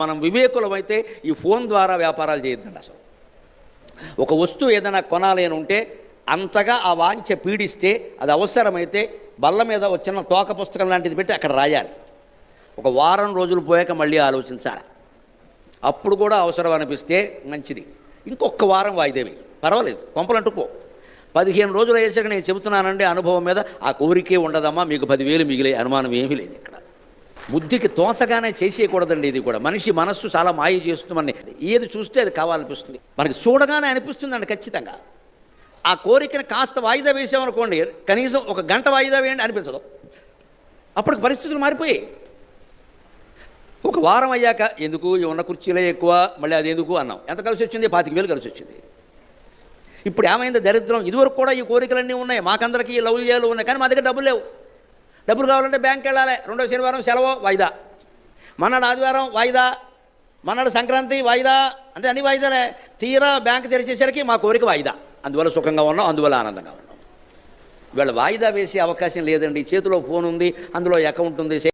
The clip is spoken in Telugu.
మనం వివేకులమైతే ఈ ఫోన్ ద్వారా వ్యాపారాలు చేయొద్దండి. అసలు ఒక వస్తువు ఏదైనా కొనాలి అని ఉంటే అంతగా ఆ వాంఛ పీడిస్తే అది అవసరమైతే బల్ల మీద వచ్చిన తోక పుస్తకం లాంటిది పెట్టి అక్కడ రాయాలి. ఒక వారం రోజులు పోయాక మళ్ళీ ఆలోచించాలి. అప్పుడు కూడా అవసరం అనిపిస్తే మంచిది, ఇంకొక వారం వాయిదేవి పర్వాలేదు, కొంపలంటుకో. 15 రోజులు అయ్యేసాక నేను చెబుతున్నానండి అనుభవం మీద, ఆ కోరికే ఉండదమ్మా, మీకు 10,000 మిగిలే అనుమానం ఏమీ లేదు. ఇక్కడ బుద్ధికి తోచగానే చేసేయకూడదండి. ఇది కూడా మనిషి మనస్సు చాలా మాయ చేస్తుంది. మన ఏది చూస్తే అది కావాలనిపిస్తుంది, మనకి చూడగానే అనిపిస్తుందండి ఖచ్చితంగా. ఆ కోరికను కాస్త వాయిదా వేసామనుకోండి, కనీసం ఒక గంట వాయిదా వేయండి అనిపించదు. అప్పటికి పరిస్థితులు మారిపోయాయి. ఒక వారం అయ్యాక ఎందుకు ఉన్న కుర్చీలే ఎక్కువ, మళ్ళీ అది ఎందుకు అన్నాం. ఎంత కలిసి వచ్చింది? 25,000 కలిసి వచ్చింది. ఇప్పుడు ఏమైంది దరిద్రం? ఇదివరకు కూడా ఈ కోరికలన్నీ ఉన్నాయి, మాకందరికీ ఈ లౌల్యాలు ఉన్నాయి, కానీ మా దగ్గర డబ్బులు లేవు. డబ్బులు కావాలంటే బ్యాంక్కి వెళ్ళాలి. రెండో శనివారం సెలవు వాయిదా, మన్నాడు ఆదివారం వాయిదా, మన్నాడు సంక్రాంతి వాయిదా, అంటే అన్ని వాయిదాలే. తీరా బ్యాంక్ తెరిచేసరికి మా కోరిక వాయిదా. అందువల్ల సుఖంగా ఉన్నాం, అందువల్ల ఆనందంగా ఉన్నాం. వీళ్ళ వాయిదా వేసే అవకాశం లేదండి. చేతిలో ఫోన్ ఉంది, అందులో అకౌంట్ ఉంది.